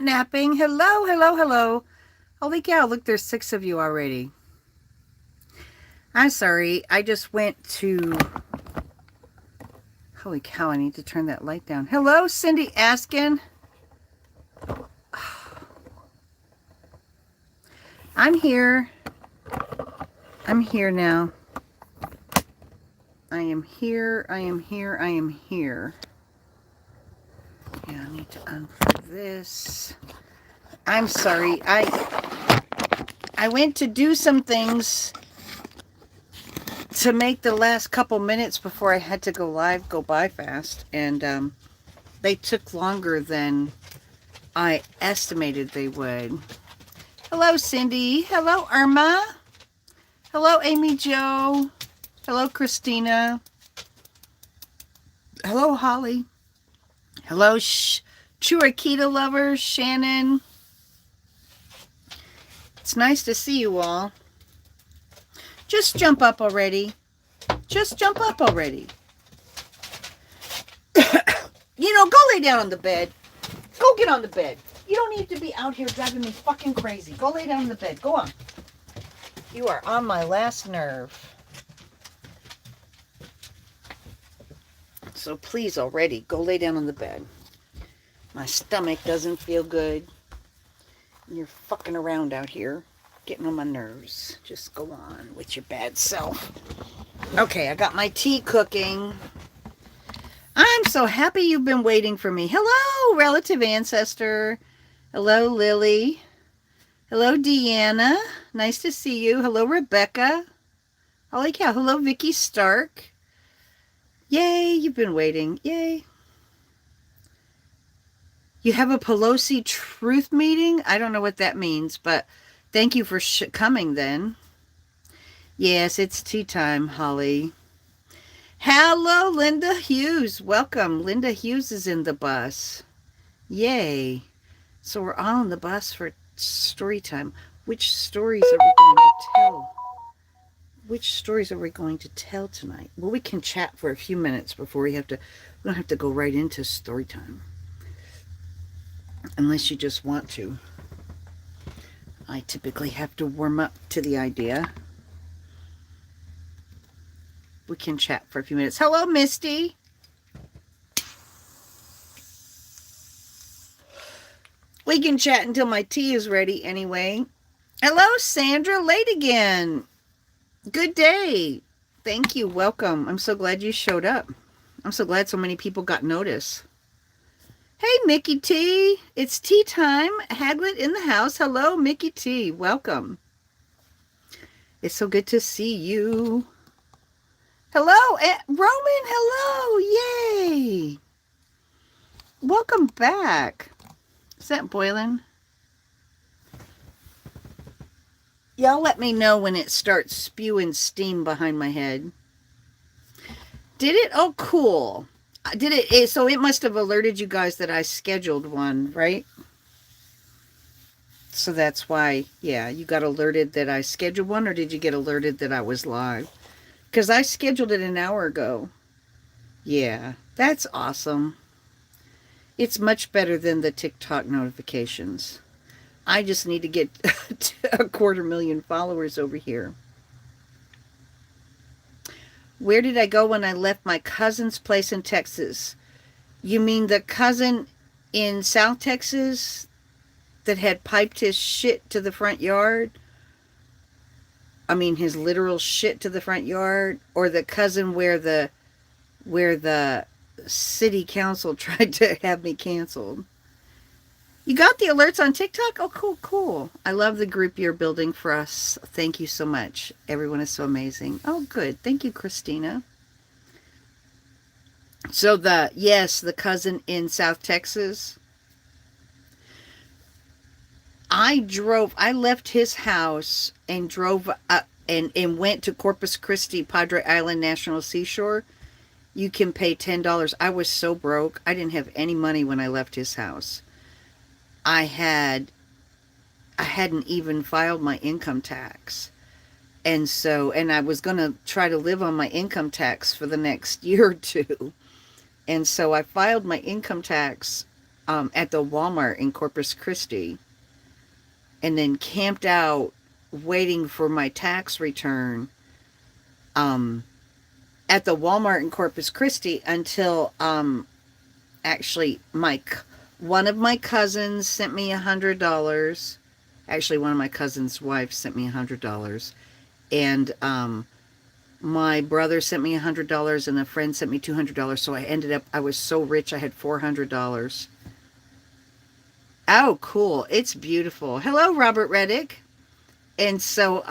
napping. Hello, hello, hello. Holy cow, look, there's 6 of you already. I'm sorry, I just went to... Holy cow, I need to turn that light down. Hello, Cindy Askin. I'm here. I'm here now. I am here, I am here, I am here. Yeah, I need to unplug this. I'm sorry, I went to do some things to make the last couple minutes before I had to go live go by fast, and they took longer than I estimated they would. Hello, Cindy. Hello, Irma. Hello, Amy Jo. Hello, Christina. Hello, Holly. Hello, Churakita lovers, Shannon. It's nice to see you all. Just jump up already. Just jump up already. Go lay down on the bed. Go get on the bed. You don't need to be out here driving me fucking crazy. Go lay down on the bed. Go on. You are on my last nerve. So please already, go lay down on the bed. My stomach doesn't feel good. You're fucking around out here, getting on my nerves. Just go on with your bad self. Okay, I got my tea cooking. I'm so happy you've been waiting for me. Hello, relative ancestor. Hello, Lily. Hello, Deanna. Nice to see you. Hello, Rebecca. Holy cow. Hello, Vicky Stark. Yay, you've been waiting. Yay. You have a Pelosi truth meeting? I don't know what that means, but thank you for coming then. Yes, it's tea time, Holly. Hello, Linda Hughes. Welcome. Linda Hughes is in the bus. Yay. So we're all in the bus for story time. Which stories are we going to tell? Which stories are we going to tell tonight? Well, we can chat for a few minutes before we don't have to go right into story time. Unless you just want to. I typically have to warm up to the idea. We can chat for a few minutes. Hello, Misty. We can chat until my tea is ready anyway. Hello, Sandra. Late again. Good day. Thank you. Welcome. I'm so glad you showed up. I'm so glad so many people got notice. Hey, Mickey T. It's tea time. Haglet in the house. Hello, Mickey T. Welcome. It's so good to see you. Hello, Roman. Hello. Yay. Welcome back. Is that boiling? Y'all let me know when it starts spewing steam behind my head. Did it? Oh, cool. Did it? So it must have alerted you guys that I scheduled one, right? So that's why, yeah, you got alerted that I scheduled one, or did you get alerted that I was live? Because I scheduled it an hour ago. Yeah, that's awesome. It's much better than the TikTok notifications. I just need to get to 250,000 followers over here. Where did I go when I left my cousin's place in Texas? You mean the cousin in South Texas that had piped his shit to the front yard? I mean his literal shit to the front yard? Or the cousin where the city council tried to have me canceled? You got the alerts on TikTok? Oh, cool, cool. I love the group you're building for us. Thank you so much. Everyone is so amazing. Oh, good. Thank you, Christina. So the cousin in South Texas. I left his house and drove up and went to Corpus Christi, Padre Island National Seashore. You can pay $10. I was so broke. I didn't have any money when I left his house. I hadn't even filed my income tax. And I was going to try to live on my income tax for the next year or two. And so I filed my income tax at the Walmart in Corpus Christi, and then camped out waiting for my tax return um, at the Walmart in Corpus Christi until actually one of my cousins sent me $100. Actually, one of my cousin's wives sent me $100, and my brother sent me $100, and a friend sent me $200. So I was so rich, I had $400. Oh, cool! It's beautiful. Hello, Robert Reddick. And so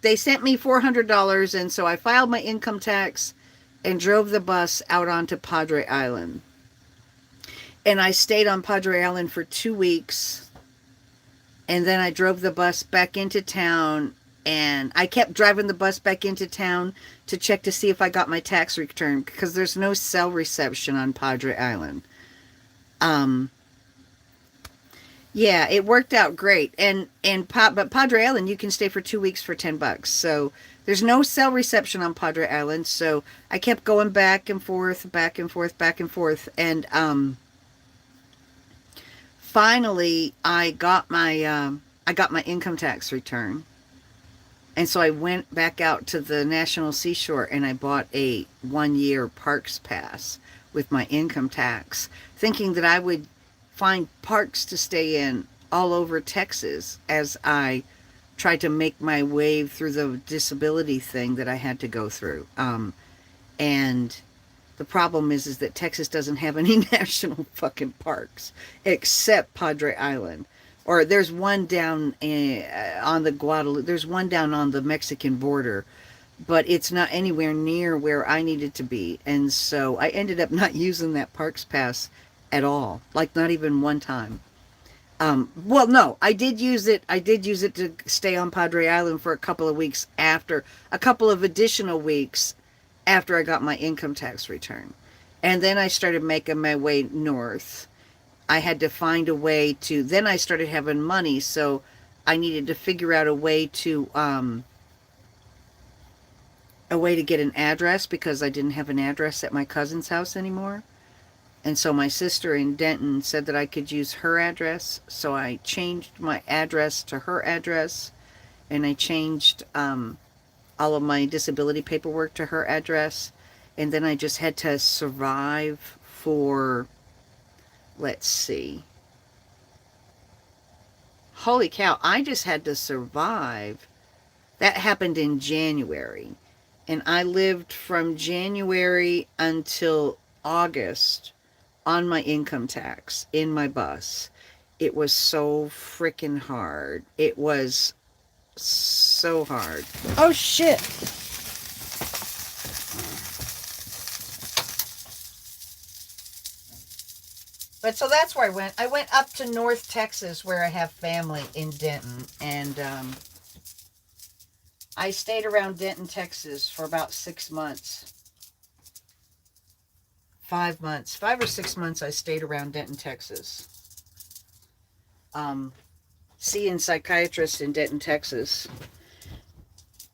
they sent me $400, and so I filed my income tax and drove the bus out onto Padre Island. And I stayed on Padre Island for 2 weeks, and then I drove the bus back into town, and I kept driving the bus back into town to check to see if I got my tax return, because there's no cell reception on Padre Island. Um, yeah, it worked out great. But Padre Island, you can stay for 2 weeks for $10. So there's no cell reception on Padre Island. So I kept going back and forth, back and forth, back and forth. And finally I got my income tax return. And so I went back out to the National Seashore and I bought a 1-year parks pass with my income tax, thinking that I would find parks to stay in all over Texas as I tried to make my way through the disability thing that I had to go through. And the problem is that Texas doesn't have any national fucking parks except Padre Island. Or there's one down on the Guadalupe, there's one down on the Mexican border, but it's not anywhere near where I needed to be. And so I ended up not using that parks pass at all, like not even one time. Well, no, I did use it. I did use it to stay on Padre Island for a couple of additional weeks after I got my income tax return. And then I started making my way north. I had to find a way to, then I started having money, so I needed to figure out a way to get an address, because I didn't have an address at my cousin's house anymore. And so my sister in Denton said that I could use her address. So I changed my address to her address, and I changed all of my disability paperwork to her address. And then I just had to survive for, let's see. Holy cow, I just had to survive. That happened in January. And I lived from January until August on my income tax in my bus. It was so freaking hard. It was so hard. Oh shit. But so that's where I went. I went up to North Texas, where I have family in Denton, and I stayed around Denton, Texas for about 6 months. 5 months. 5 or 6 months I stayed around Denton, Texas. Seeing psychiatrists in Denton, Texas.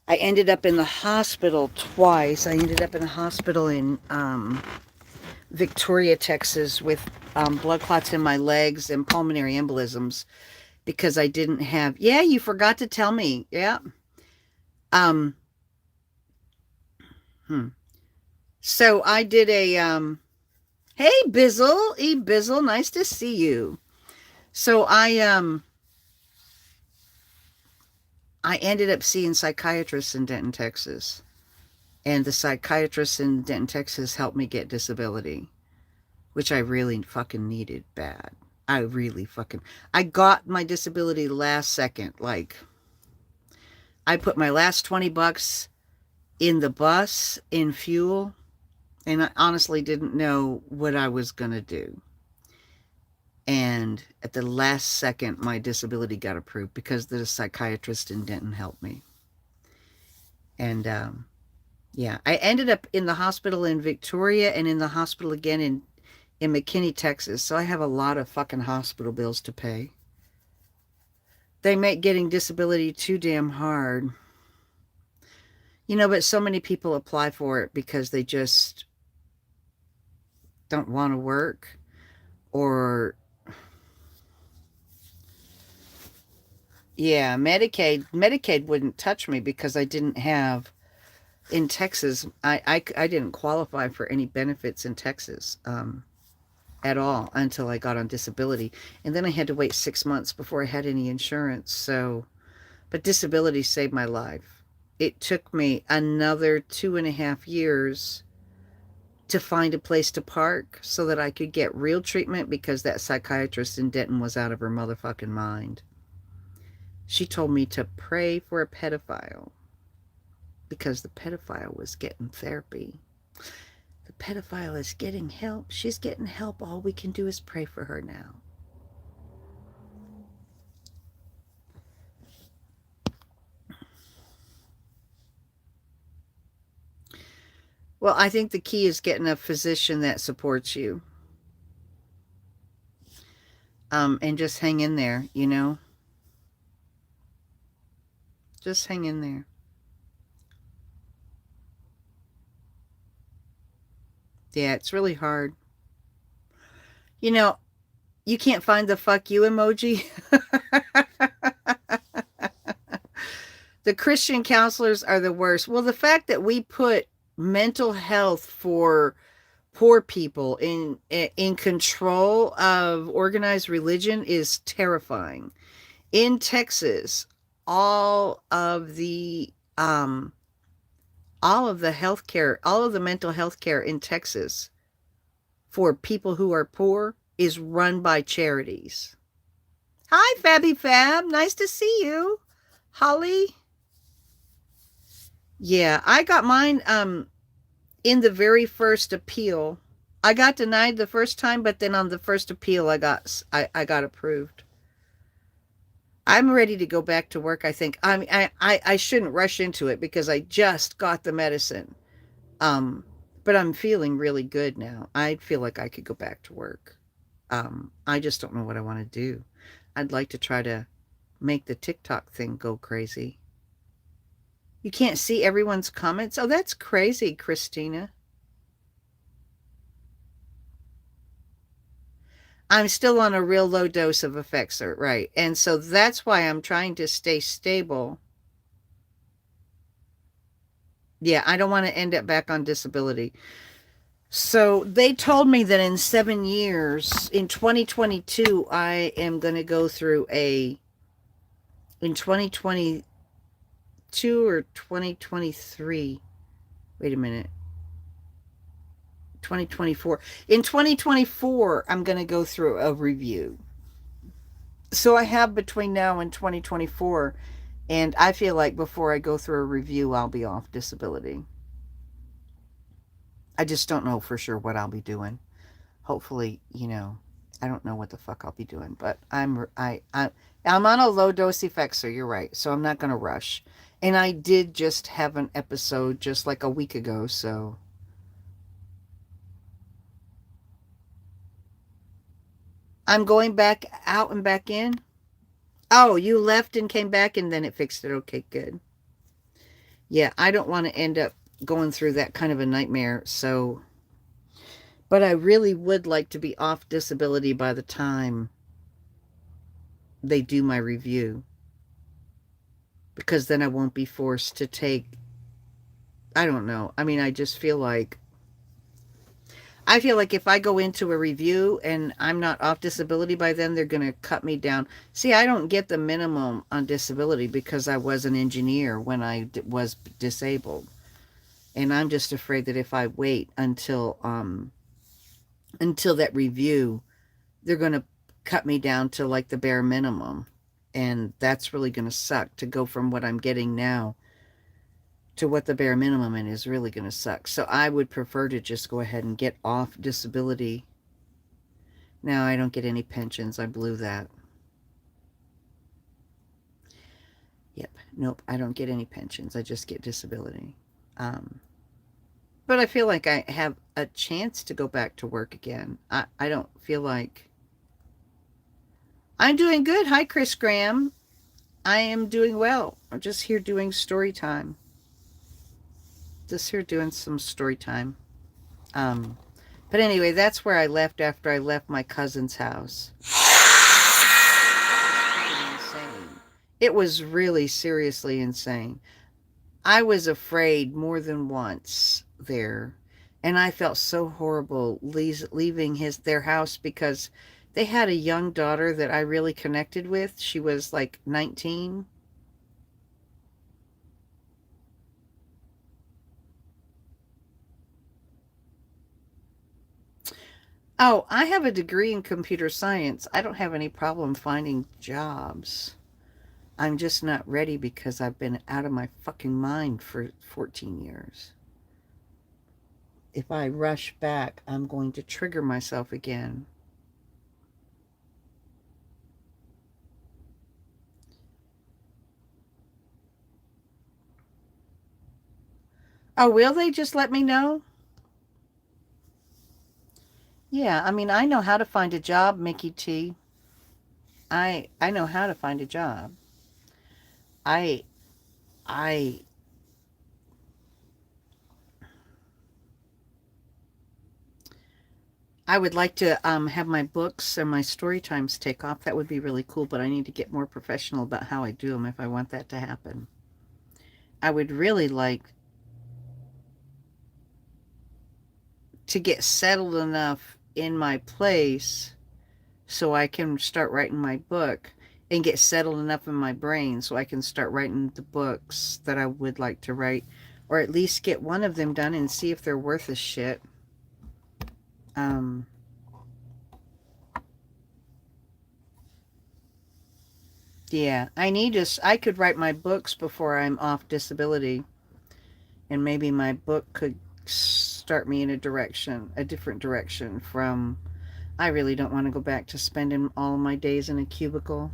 I ended up in the hospital twice. I ended up in a hospital in Victoria, Texas, with blood clots in my legs and pulmonary embolisms, because I didn't have, yeah, you forgot to tell me. Yeah. So I did hey Bizzle, Bizzle, nice to see you. So I ended up seeing psychiatrists in Denton, Texas. And the psychiatrists in Denton, Texas helped me get disability, which I really fucking needed bad. I got my disability last second. Like, I put my last $20 in the bus in fuel, and I honestly didn't know what I was going to do. And at the last second, my disability got approved because the psychiatrist in Denton helped me. And yeah, I ended up in the hospital in Victoria and in the hospital again in McKinney, Texas. So I have a lot of fucking hospital bills to pay. They make getting disability too damn hard. You know, but so many people apply for it because they just don't want to work, or yeah, Medicaid wouldn't touch me because I didn't have in Texas. I didn't qualify for any benefits in Texas at all until I got on disability, and then I had to wait 6 months before I had any insurance. So, but disability saved my life. It took me another 2.5 years to find a place to park so that I could get real treatment because that psychiatrist in Denton was out of her motherfucking mind. She told me to pray for a pedophile because the pedophile was getting therapy. The pedophile is getting help. She's getting help. All we can do is pray for her now. Well, I think the key is getting a physician that supports you. And just hang in there, you know? Just hang in there. Yeah, it's really hard. You know, you can't find the fuck you emoji. The Christian counselors are the worst. Well, the fact that we put mental health for poor people in control of organized religion is terrifying. In Texas, all of the um all of the healthcare, all of the mental health care in Texas for people who are poor is run by charities. Hi, Fabby Fab. Nice to see you. Holly. Yeah, I got mine in the very first appeal. I got denied the first time, but then on the first appeal I got approved. I'm ready to go back to work, I think. I mean, I shouldn't rush into it because I just got the medicine. Um, but I'm feeling really good now. I feel like I could go back to work. I just don't know what I want to do. I'd like to try to make the TikTok thing go crazy. You can't see everyone's comments? Oh, that's crazy, Christina. I'm still on a real low dose of Effexor, right? And so that's why I'm trying to stay stable. Yeah, I don't want to end up back on disability. So they told me that in 7 years, in 2022, I am going to go through in 2022 or 2023. Wait a minute. 2024. In 2024, I'm going to go through a review. So I have between now and 2024, and I feel like before I go through a review, I'll be off disability. I just don't know for sure what I'll be doing. Hopefully, I don't know what the fuck I'll be doing, but I'm on a low dose Effexor, you're right. So I'm not going to rush. And I did just have an episode just like a week ago, so I'm going back out and back in. Oh, you left and came back and then it fixed it. Okay, good. Yeah, I don't want to end up going through that kind of a nightmare. So, but I really would like to be off disability by the time they do my review, because then I won't be forced to take, I don't know. I mean, I feel like if I go into a review and I'm not off disability by then, they're going to cut me down. See, I don't get the minimum on disability because I was an engineer when I was disabled. And I'm just afraid that if I wait until that review, they're going to cut me down to like the bare minimum. And that's really going to suck. To go from what I'm getting now to what the bare minimum is really going to suck. So I would prefer to just go ahead and get off disability. Now I don't get any pensions. I blew that. Yep. Nope. I don't get any pensions. I just get disability. But I feel like I have a chance to go back to work again. I don't feel like I'm doing good. Hi, Chris Graham. I am doing well. I'm just here doing story time. Just here doing some story time. But anyway, that's where I left after I left my cousin's house. Insane. It was really seriously insane. I was afraid more than once there, and I felt so horrible leaving their house because they had a young daughter that I really connected with. She was like 19. Oh, I have a degree in computer science. I don't have any problem finding jobs. I'm just not ready because I've been out of my fucking mind for 14 years. If I rush back, I'm going to trigger myself again. Oh, will they just let me know? Yeah, I mean, I know how to find a job, Mickey T. I know how to find a job. I I I would like to have my books and my story times take off. That would be really cool, but I need to get more professional about how I do them if I want that to happen. I would really like to get settled enough in my place so I can start writing my book and get settled enough in my brain so I can start writing the books that I would like to write, or at least get one of them done and see if they're worth a shit. Um, yeah, I could write my books before I'm off disability, and maybe my book could start me in a different direction from, I really don't want to go back to spending all my days in a cubicle.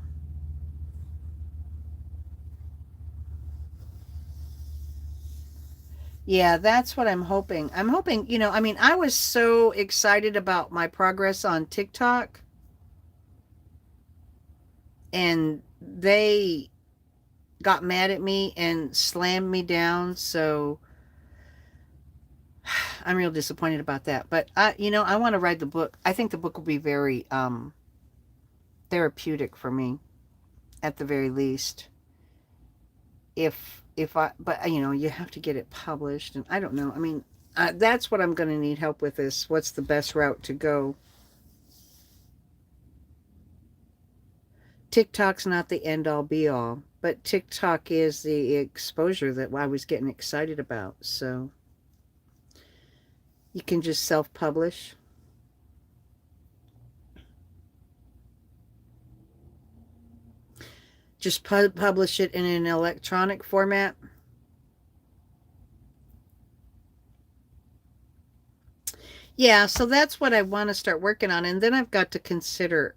Yeah, that's what I'm hoping. I'm hoping, I mean, I was so excited about my progress on TikTok, and they got mad at me and slammed me down. So I'm real disappointed about that. But I want to write the book. I think the book will be very therapeutic for me at the very least. If I, but you have to get it published, and I don't know. I mean, that's what I'm going to need help with, is what's the best route to go. TikTok's not the end all be all, but TikTok is the exposure that I was getting excited about. So you can just self publish. Just publish it in an electronic format. Yeah, so that's what I want to start working on. And then I've got to consider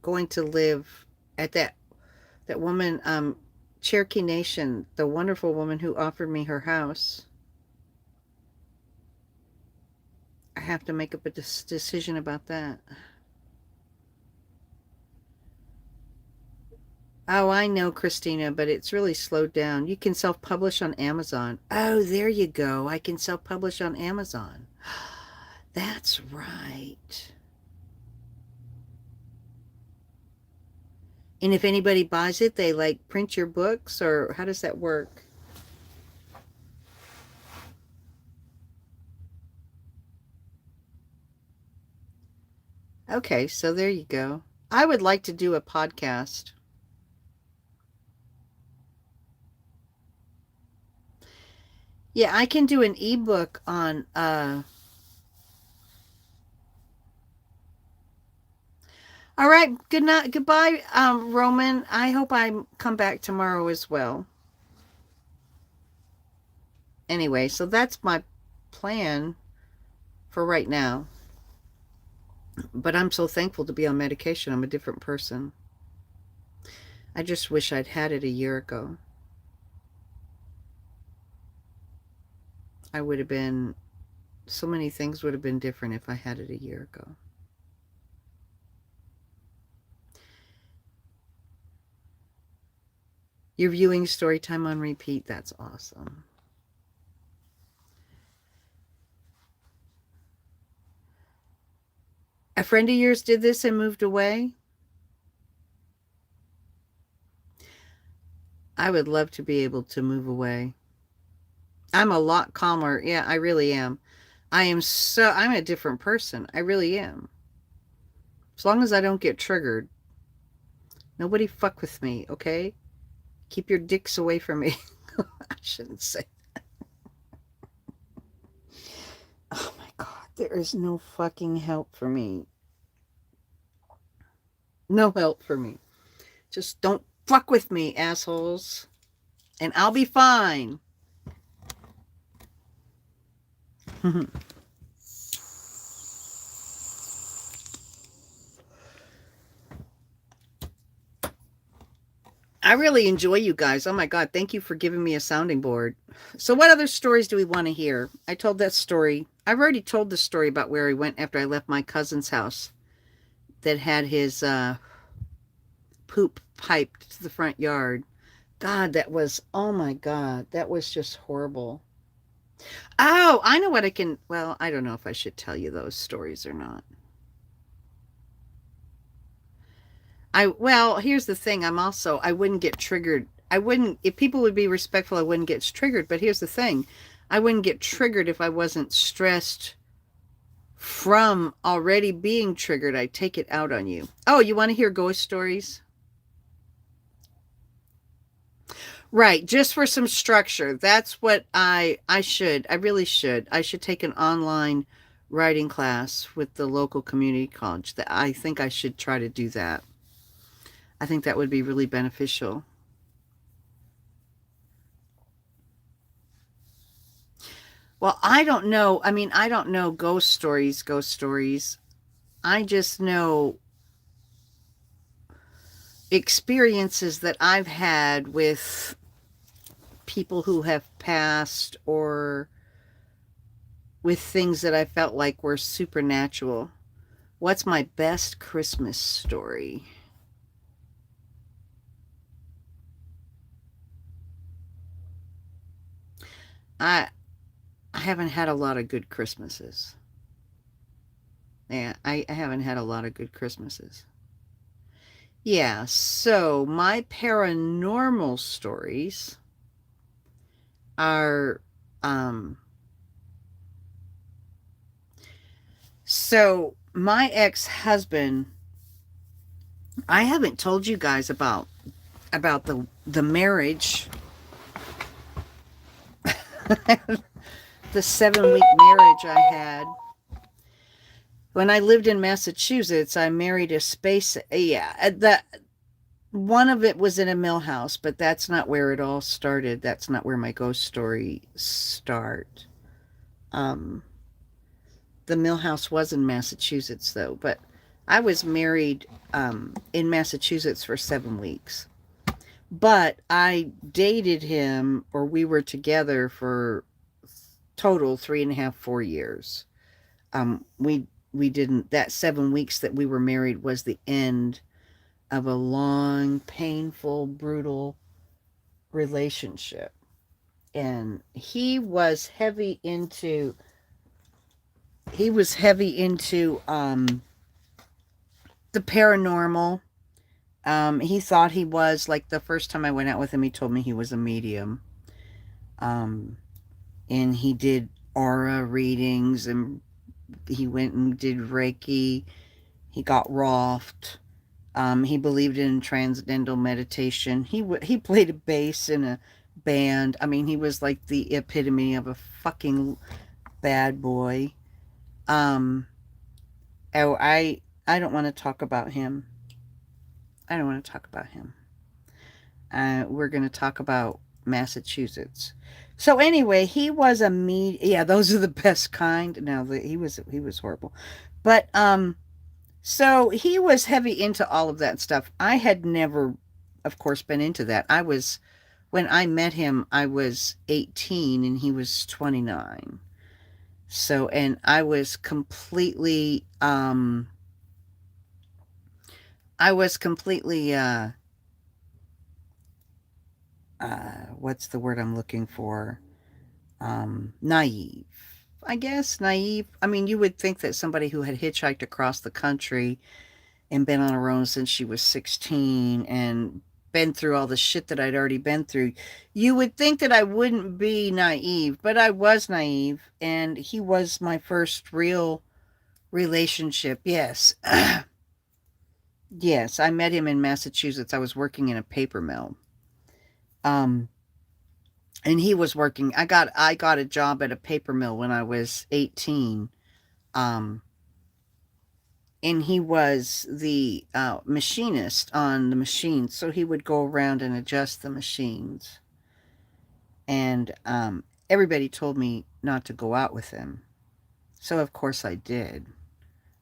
going to live at that woman, Cherokee Nation, the wonderful woman who offered me her house. I have to make up a decision about that. Oh, I know, Christina, but it's really slowed down. You can self-publish on Amazon. Oh, there you go. I can self-publish on Amazon. That's right. And if anybody buys it, they like print your books, or how does that work? Okay, so there you go. I would like to do a podcast. Yeah, I can do an ebook on all right, good night, goodbye, Roman. I hope I come back tomorrow as well. Anyway, so that's my plan for right now. But I'm so thankful to be on medication. I'm a different person. I just wish I'd had it a year ago. I would have been, so many things would have been different if I had it a year ago. You're viewing Storytime on repeat. That's awesome. A friend of yours did this and moved away? I would love to be able to move away. I'm a lot calmer. Yeah, I really am. I'm a different person. I really am. As long as I don't get triggered. Nobody fuck with me, okay? Keep your dicks away from me. I shouldn't say. Oh my God, there is no fucking help for me. No help for me. Just don't fuck with me, assholes. And I'll be fine. I really enjoy you guys. Oh my God, thank you for giving me a sounding board. So, what other stories do we want to hear? I told that story. I've already told the story about where I went after I left my cousin's house that had his poop piped to the front yard. God, that was, oh my God, that was just horrible. Oh, I know what I can. Well, I don't know if I should tell you those stories or not. Here's the thing. I wouldn't get triggered. I wouldn't, if people would be respectful, I wouldn't get triggered. But here's the thing. I wouldn't get triggered if I wasn't stressed from already being triggered. I take it out on you. Oh, you want to hear ghost stories? Right, just for some structure. That's what I really should. I should take an online writing class with the local community college. That I think I should try to do that. I think that would be really beneficial. Well, I don't know. I mean, I don't know ghost stories. I just know experiences that I've had with people who have passed or with things that I felt like were supernatural. What's my best Christmas story? I I haven't had a lot of good Christmases. Yeah, I haven't had a lot of good Christmases. Yeah, so my paranormal stories are um so my ex-husband, I haven't told you guys about the marriage, the 7-week marriage I had. When I lived in Massachusetts, I married a space, yeah, the one of it was in a mill house, but that's not where it all started. That's not where my ghost story start. Um, the mill house was in Massachusetts though, but I was married in Massachusetts for 7 weeks. But I dated him, or we were together for total 3.5, 4 years. We didn't. That 7 weeks that we were married was the end of a long, painful, brutal relationship. And he was heavy into the paranormal. He thought he was, like, the first time I went out with him, he told me he was a medium. Um, and he did aura readings, and he went and did Reiki. He got Roft. He believed in transcendental meditation. He played a bass in a band. I mean, he was like the epitome of a fucking bad boy. Um, oh, I don't want to talk about him. I don't want to talk about him. We're going to talk about Massachusetts. So anyway, he was a yeah, those are the best kind. No, he was horrible. But so he was heavy into all of that stuff. I had never, of course, been into that. When I met him, I was 18 and he was 29. So, and I was completely, what's the word I'm looking for? Naive. I guess. Naive. I mean, you would think that somebody who had hitchhiked across the country and been on her own since she was 16 and been through all the shit that I'd already been through, you would think that I wouldn't be naive, but I was naive. And he was my first real relationship. Yes. Yes. I met him in Massachusetts. I was working in a paper mill. Um, and he was working. I got a job at a paper mill when I was 18. Um, and he was the machinist on the machines, so he would go around and adjust the machines. And everybody told me not to go out with him, so of course I did.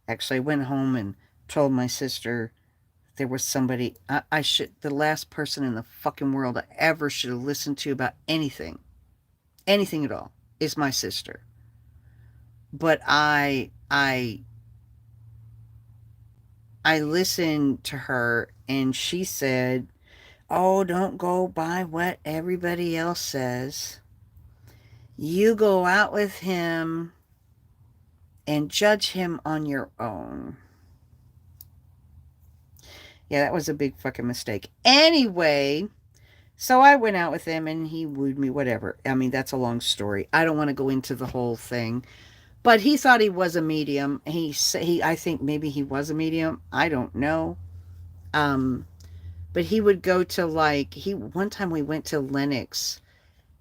Actually, I went home and told my sister there was somebody I should, the last person in the fucking world I ever should have listened to about anything, anything at all, is my sister. But I listened to her, and she said, "Oh, don't go by what everybody else says. You go out with him and judge him on your own." Yeah, that was a big fucking mistake. Anyway, so I went out with him and he wooed me, whatever. I mean, that's a long story. I don't want to go into the whole thing. But he thought he was a medium. I think maybe he was a medium. I don't know. Um, but he would go to one time we went to Lenox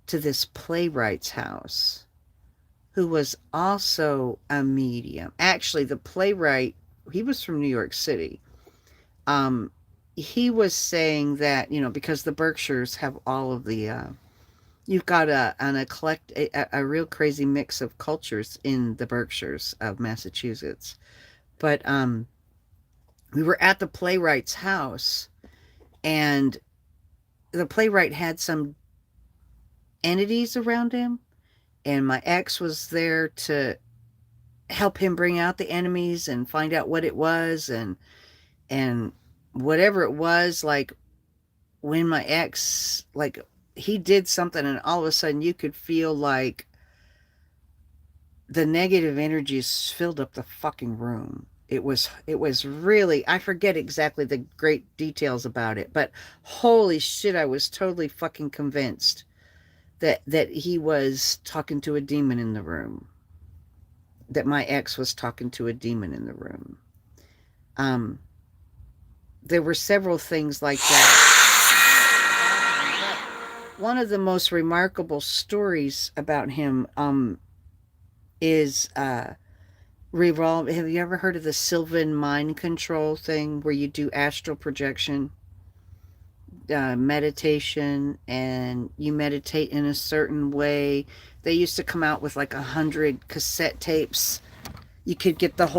to this playwright's house who was also a medium. Actually, the playwright, he was from New York City. Um, he was saying that, because the Berkshires have all of you've got a real crazy mix of cultures in the Berkshires of Massachusetts. But we were at the playwright's house, and the playwright had some entities around him, and my ex was there to help him bring out the enemies and find out what it was, and whatever it was, like when my ex, like, he did something and all of a sudden you could feel like the negative energies filled up the fucking room. It was really, I forget exactly the great details about it, but holy shit, I was totally fucking convinced that he was talking to a demon in the room, that my ex was talking to a demon in the room. um there were several things like that. One of the most remarkable stories about him is revolve. Have you ever heard of the Sylvan mind control thing, where you do astral projection, meditation, and you meditate in a certain way? They used to come out with like 100 cassette tapes. You could get this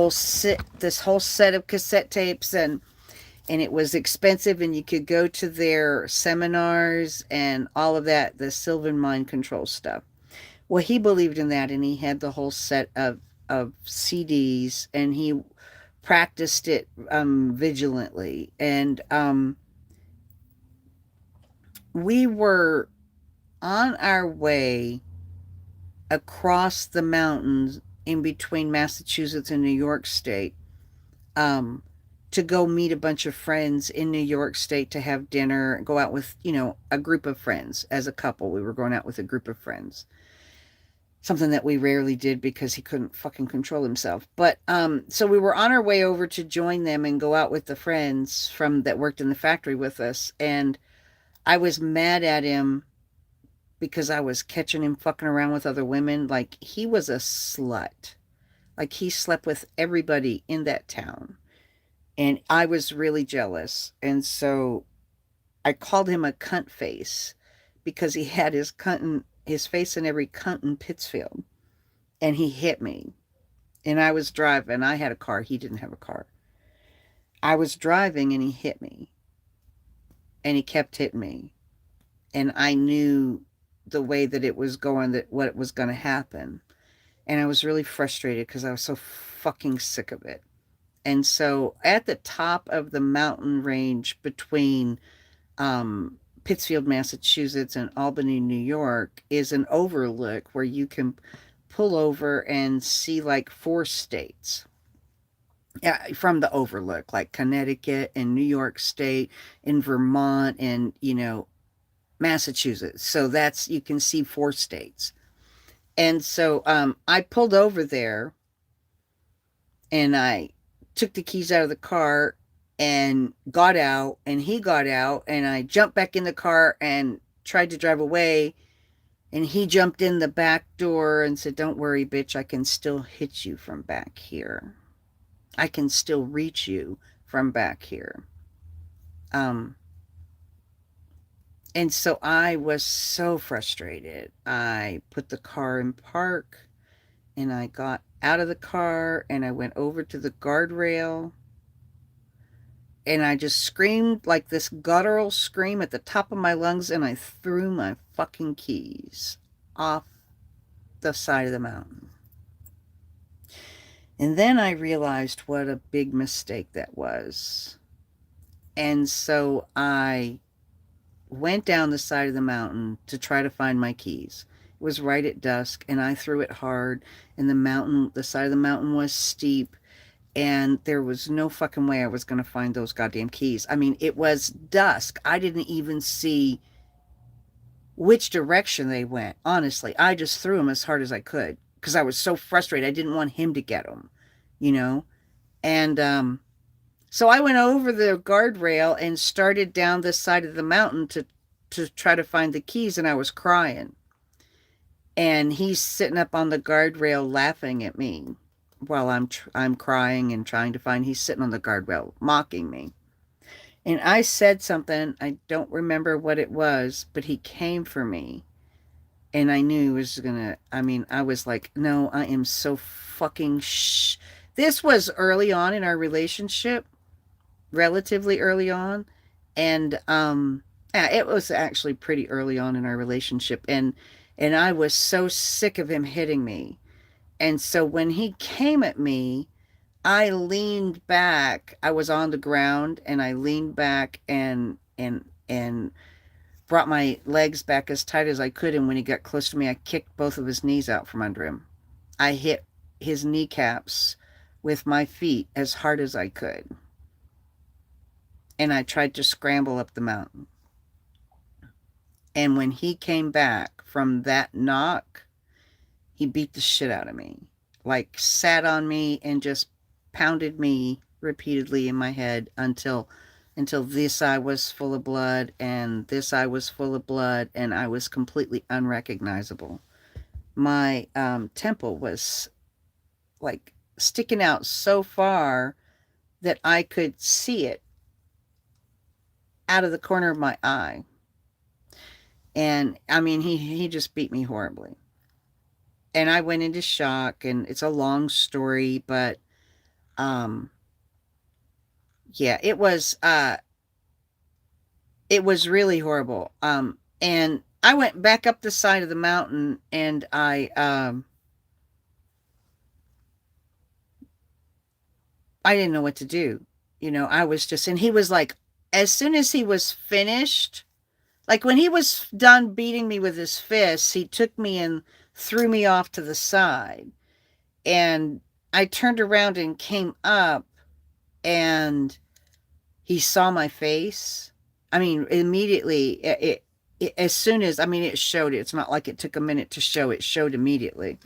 whole set of cassette tapes, and it was expensive, and you could go to their seminars and all of that, the Sylvan mind control stuff. Well, he believed in that, and he had the whole set of CDs, and he practiced it vigilantly. And we were on our way across the mountains in between Massachusetts and New York State, um, to go meet a bunch of friends in New York State to have dinner, go out with, a group of friends. As a couple, we were going out with a group of friends. Something that we rarely did because he couldn't fucking control himself. But so we were on our way over to join them and go out with the friends from that worked in the factory with us. And I was mad at him because I was catching him fucking around with other women. Like, he was a slut. Like, he slept with everybody in that town. And I was really jealous. And so I called him a cunt face because he had his face in every cunt in Pittsfield. And he hit me. And I was driving. I had a car. He didn't have a car. I was driving and he hit me. And he kept hitting me. And I knew the way that it was going, that what was going to happen. And I was really frustrated because I was so fucking sick of it. And so at the top of the mountain range between Pittsfield, Massachusetts, and Albany, New York, is an overlook where you can pull over and see like 4 states. Yeah, from the overlook, like Connecticut and New York State and Vermont and, Massachusetts. So that's, you can see 4 states. And so I pulled over there and I took the keys out of the car and got out, and he got out, and I jumped back in the car and tried to drive away. And he jumped in the back door and said, "Don't worry, bitch, I can still hit you from back here. I can still reach you from back here." Um, and so I was so frustrated. I put the car in park and I got out of the car and I went over to the guardrail and I just screamed like this guttural scream at the top of my lungs, and I threw my fucking keys off the side of the mountain. And then I realized what a big mistake that was. And so I went down the side of the mountain to try to find my keys. It was right at dusk and I threw it hard, and the side of the mountain was steep, and there was no fucking way I was going to find those goddamn keys. I mean, it was dusk. I didn't even see which direction they went. Honestly, I just threw them as hard as I could because I was so frustrated. I didn't want him to get them, you know? And so I went over the guardrail and started down this side of the mountain to try to find the keys, and I was crying. And he's sitting up on the guardrail laughing at me while I'm crying and trying to find. He's sitting on the guardrail mocking me. And I said something, I don't remember what it was, but he came for me. And I knew he was gonna, I mean, I was like, no, I am so fucking This was early on in our relationship, relatively early on. And yeah, it was actually pretty early on in our relationship. And I was so sick of him hitting me. And so when he came at me, I leaned back. I was on the ground and I leaned back and brought my legs back as tight as I could. And when he got close to me, I kicked both of his knees out from under him. I hit his kneecaps with my feet as hard as I could. And I tried to scramble up the mountain. And when he came back from that knock, he beat the shit out of me. Like sat on me and just pounded me repeatedly in my head until this eye was full of blood and this eye was full of blood, and I was completely unrecognizable. My temple was like sticking out so far that I could see it out of the corner of my eye. And I mean, he just beat me horribly. And I went into shock, and it's a long story, but um yeah, it was really horrible. And I went back up the side of the mountain, and I didn't know what to do. I was just, and he was like, as soon as he was finished, like when he was done beating me with his fists, he took me and threw me off to the side. And I turned around and came up, and he saw my face. I mean, immediately, as soon as, I mean, it showed. It's not like it took a minute to show. It showed immediately.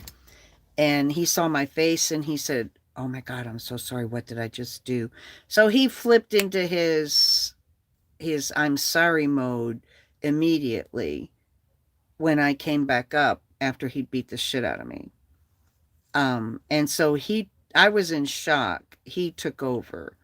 And he saw my face and he said, "Oh my God, I'm so sorry. What did I just do?" So he flipped into his I'm sorry mode immediately when I came back up after he beat the shit out of me. And so I was in shock. He took over,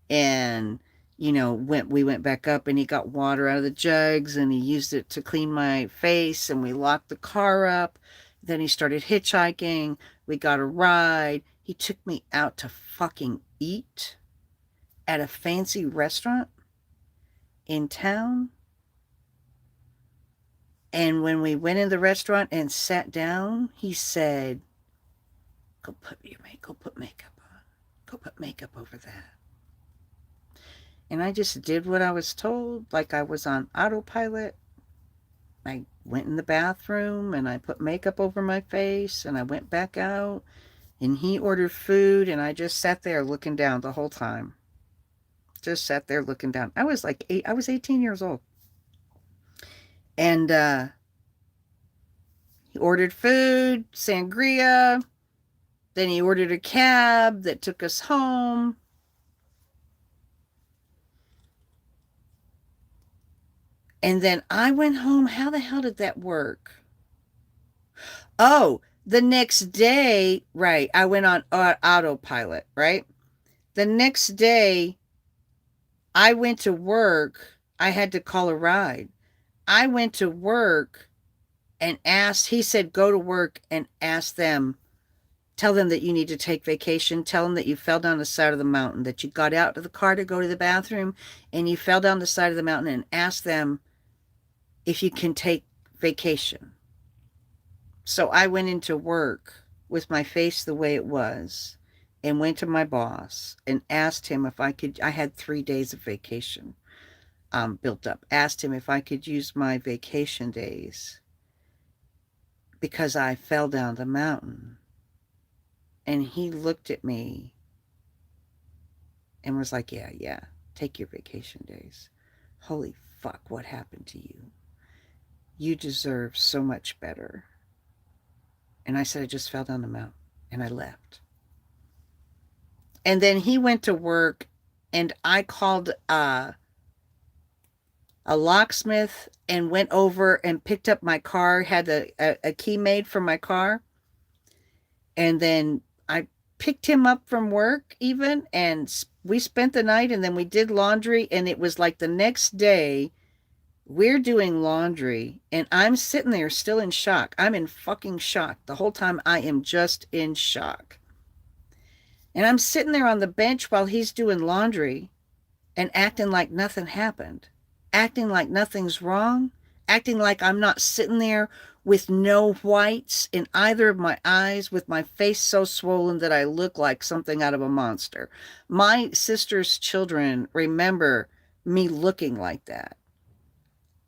and we went back up, and he got water out of the jugs and he used it to clean my face, and we locked the car up. Then he started hitchhiking. We got a ride. He took me out to fucking eat at a fancy restaurant in town. And when we went in the restaurant and sat down, he said, go put makeup on. Go put makeup over that." And I just did what I was told, like I was on autopilot. I went in the bathroom and I put makeup over my face and I went back out and he ordered food and I just sat there looking down the whole time. Just sat there looking down. I was like I was 18 years old. And he ordered food, sangria. Then he ordered a cab that took us home. And then I went home. How the hell did that work? Oh, the next day, right, I went on autopilot, right? The next day, I went to work. I had to call a ride. I went to work and asked, he said, go to work and ask them, tell them that you need to take vacation. Tell them that you fell down the side of the mountain, that you got out of the car to go to the bathroom and you fell down the side of the mountain, and ask them if you can take vacation. So I went into work with my face the way it was and went to my boss and asked him if I could, I had 3 days of vacation built up, asked him if I could use my vacation days because I fell down the mountain. And he looked at me and was like, yeah, take your vacation days. Holy fuck, what happened to you? You deserve so much better. And I said, I just fell down the mountain and I left. And then he went to work and I called a locksmith and went over and picked up my car, had a key made for my car. And then I picked him up from work even, and we spent the night, and then we did laundry. And it was like the next day we're doing laundry and I'm sitting there still in shock. I'm in fucking shock. The whole time I am just in shock. And I'm sitting there on the bench while he's doing laundry and acting like nothing happened, acting like nothing's wrong, acting like I'm not sitting there with no whites in either of my eyes, with my face so swollen that I look like something out of a monster. My sister's children remember me looking like that.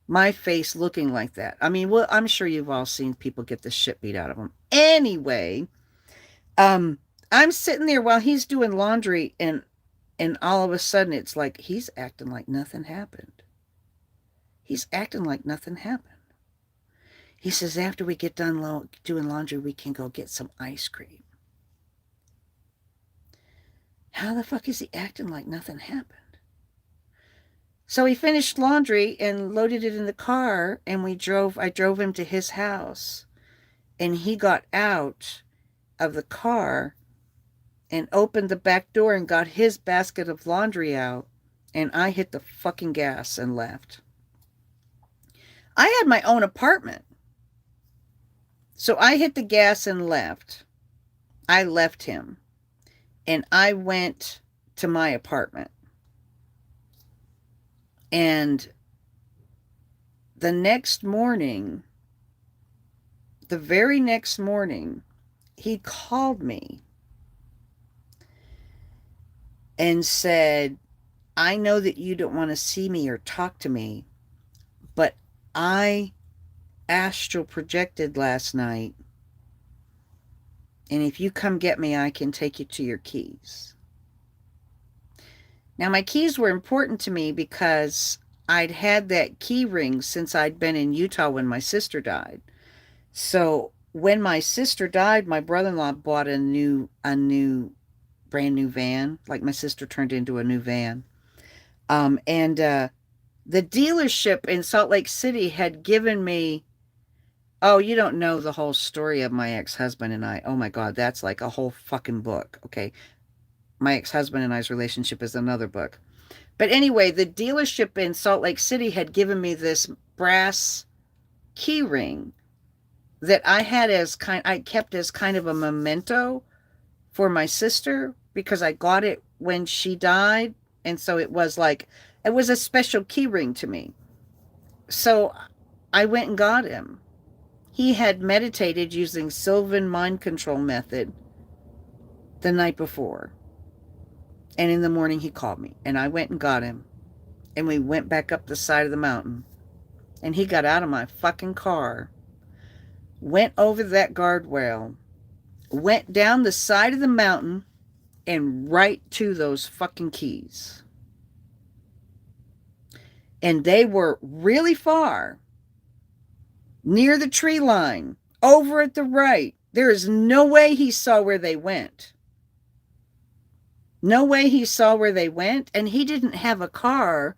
My face looking like that. I mean, well, I'm sure you've all seen people get the shit beat out of them. Anyway, I'm sitting there while he's doing laundry, and all of a sudden it's like he's acting like nothing happened. He's acting like nothing happened. He says, after we get done doing laundry, we can go get some ice cream. How the fuck is he acting like nothing happened? So he finished laundry and loaded it in the car, and I drove him to his house. And he got out of the car and opened the back door and got his basket of laundry out. And I hit the fucking gas and left. I had my own apartment. So I hit the gas and left. I left him. And I went to my apartment. And the next morning, the very next morning, he called me and said, I know that you don't want to see me or talk to me, but I astral projected last night, and if you come get me, I can take you to your keys. Now, my keys were important to me because I'd had that key ring since I'd been in Utah when my sister died. So when my sister died, my brother-in-law bought a brand new van. Like, my sister turned into a new van. The dealership in Salt Lake City had given me, oh, you don't know the whole story of my ex-husband and I. Oh my God, that's like a whole fucking book. Okay. My ex-husband and I's relationship is another book. But anyway, the dealership in Salt Lake City had given me this brass key ring that I kept as kind of a memento for my sister, because I got it when she died. And so it was a special key ring to me. So I went and got him. He had meditated using Sylvan mind control method the night before. And in the morning he called me and I went and got him. And we went back up the side of the mountain. And he got out of my fucking car, went over that guardrail, went down the side of the mountain, and right to those fucking keys. And they were really far, near the tree line, over at the right. There is no way he saw where they went. No way he saw where they went. And he didn't have a car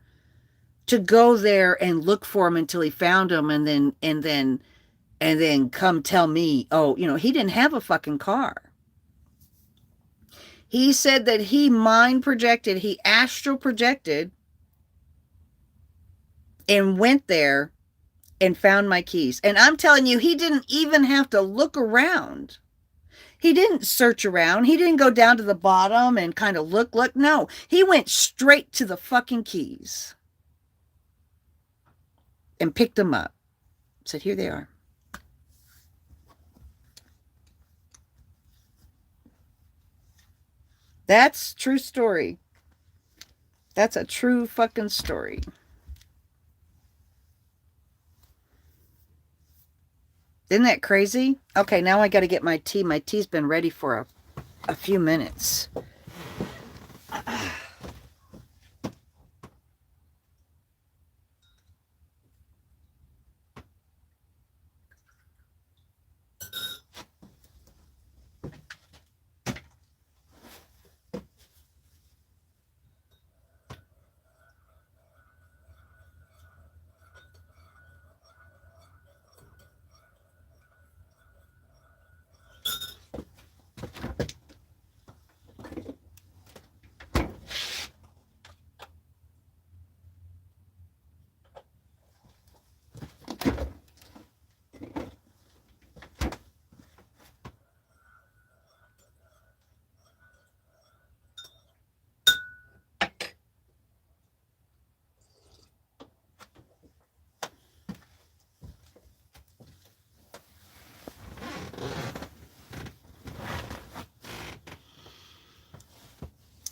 to go there and look for them until he found them and then come tell me, oh, he didn't have a fucking car. He said that he mind projected, he astral projected and went there and found my keys. And I'm telling you, he didn't even have to look around. He didn't search around. He didn't go down to the bottom and kind of look. No, he went straight to the fucking keys and picked them up. Said, here they are. That's a true story. That's a true fucking story. Isn't that crazy? Okay, now I got to get my tea. My tea's been ready for a few minutes.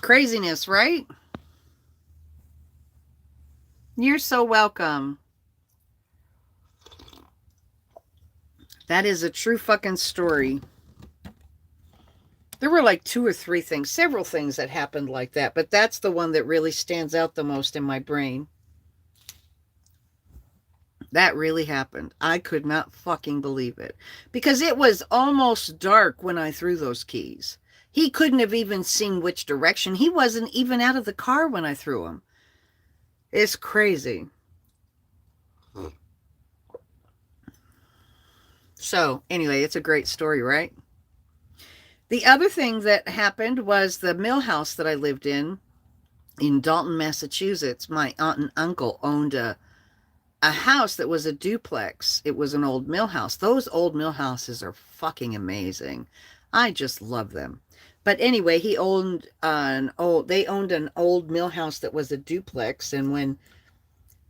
Craziness, right? You're so welcome. That is a true fucking story. There were like 2 or 3 things, several things that happened like that, but that's the one that really stands out the most in my brain. That really happened. I could not fucking believe it. Because it was almost dark when I threw those keys. He couldn't have even seen which direction. He wasn't even out of the car when I threw them. It's crazy. So, anyway, it's a great story, right? The other thing that happened was the mill house that I lived in Dalton, Massachusetts. My aunt and uncle owned a house that was a duplex. It was an old mill house. Those old mill houses are fucking amazing. I just love them. But anyway, they owned an old mill house that was a duplex. And when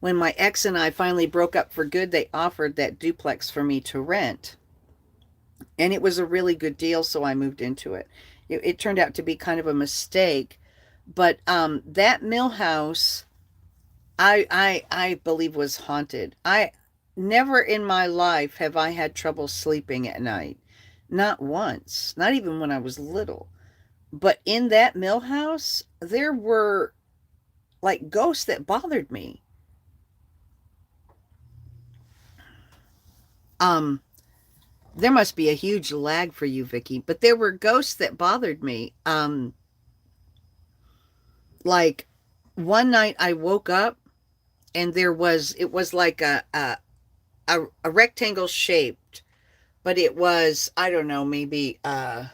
my ex and I finally broke up for good, they offered that duplex for me to rent. And it was a really good deal, so I moved into it. It turned out to be kind of a mistake. But that mill house, I believe, was haunted. I never in my life have I had trouble sleeping at night. Not once. Not even when I was little. But in that mill house, there were like ghosts that bothered me. There must be a huge lag for you, Vicky, but there were ghosts that bothered me. Like one night I woke up and it was like a rectangle shaped, but it was, I don't know, maybe a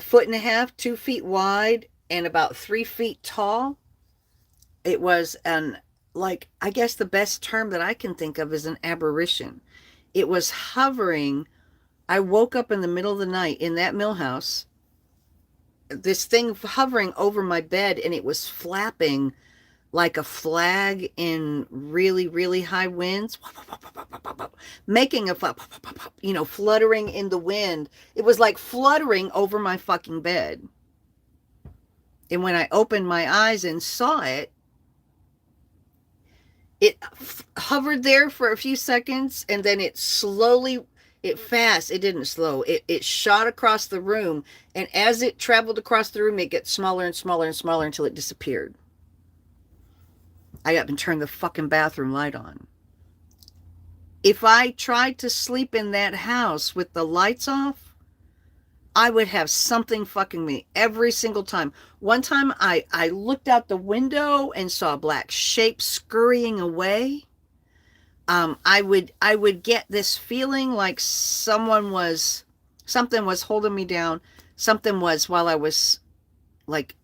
foot and a half, 2 feet wide, and about 3 feet tall. It was I guess the best term that I can think of is an apparition. It was hovering. I woke up in the middle of the night in that mill house, this thing hovering over my bed, and it was flapping like a flag in really, really high winds, making a fluttering in the wind. It was like fluttering over my fucking bed. And when I opened my eyes and saw it, It hovered there for a few seconds, and then it slowly, it didn't slow, it shot across the room, and as it traveled across the room, it gets smaller and smaller and smaller until it disappeared. I got to turn the fucking bathroom light on. If I tried to sleep in that house with the lights off, I would have something fucking me every single time. One time I looked out the window and saw a black shape scurrying away. I would get this feeling like something was holding me down. Something was while I was like,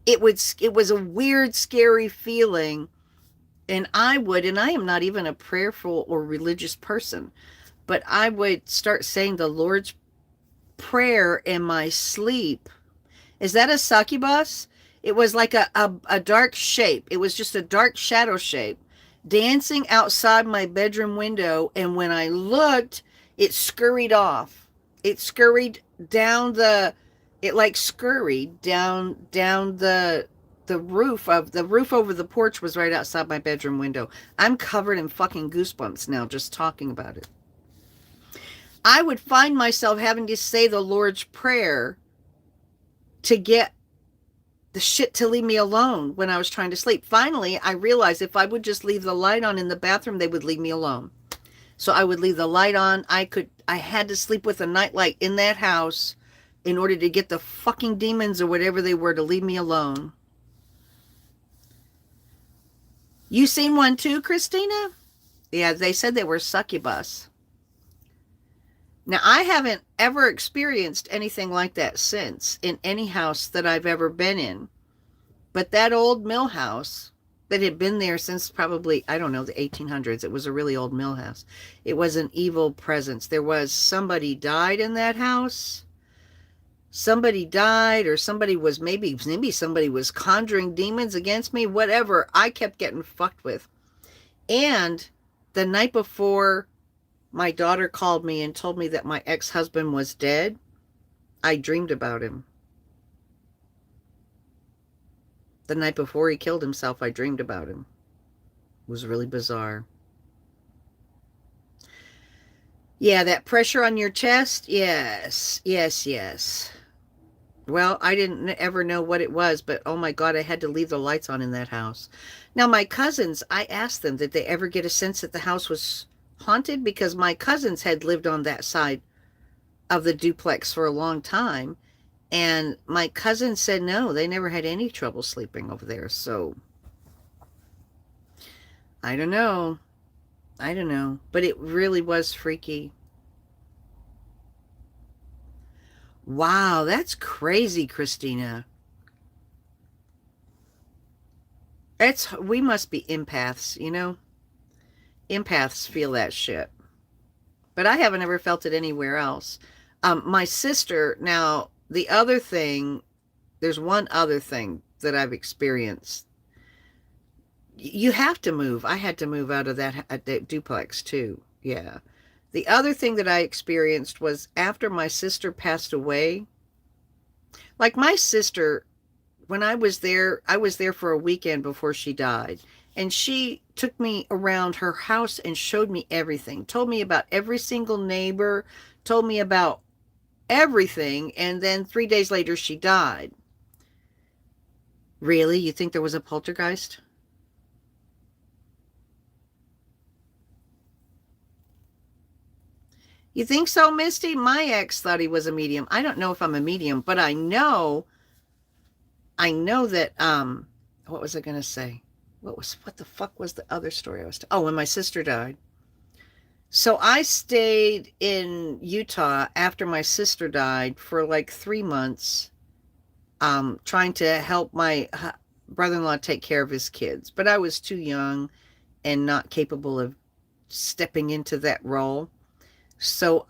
it was a weird, scary feeling. And I am not even a prayerful or religious person, but I would start saying the Lord's Prayer in my sleep. Is that a succubus? It was like a dark shape. It was just a dark shadow shape dancing outside my bedroom window. And when I looked, it scurried off. It scurried down it like scurried down the roof over the porch was right outside my bedroom window. I'm covered in fucking goosebumps now just talking about it. I would find myself having to say the Lord's Prayer to get the shit to leave me alone when I was trying to sleep. Finally, I realized if I would just leave the light on in the bathroom, they would leave me alone. So I would leave the light on. I had to sleep with a nightlight in that house in order to get the fucking demons or whatever they were to leave me alone. You seen one too, Christina? Yeah, they said they were succubus. Now, I haven't ever experienced anything like that since in any house that I've ever been in. But that old mill house that had been there since probably, I don't know, the 1800s, it was a really old mill house. It was an evil presence. There was somebody died in that house. Somebody died, or somebody was maybe somebody was conjuring demons against me, whatever. I kept getting fucked with. And the night before my daughter called me and told me that my ex-husband was dead, I dreamed about him. The night before he killed himself, I dreamed about him. It was really bizarre. Yeah, that pressure on your chest? Yes, yes, yes. Well, I didn't ever know what it was, but oh my God, I had to leave the lights on in that house. Now, my cousins, I asked them, did they ever get a sense that the house was haunted? Because my cousins had lived on that side of the duplex for a long time. And my cousin said no, they never had any trouble sleeping over there. So, I don't know. I don't know. But it really was freaky. Wow, that's crazy, Christina. We must be empaths, you know? Empaths feel that shit. But I haven't ever felt it anywhere else. My sister, now, the other thing, there's one other thing that I've experienced. You have to move. I had to move out of that duplex too. Yeah. The other thing that I experienced was after my sister passed away. Like my sister, when I was there for a weekend before she died. And she took me around her house and showed me everything. Told me about every single neighbor. Told me about everything. And then 3 days later, she died. Really? You think there was a poltergeist? You think so, Misty? My ex thought he was a medium. I don't know if I'm a medium, but I know that, what was I going to say? What the fuck was the other story I was when my sister died. So I stayed in Utah after my sister died for like 3 months, trying to help my brother-in-law take care of his kids. But I was too young and not capable of stepping into that role. So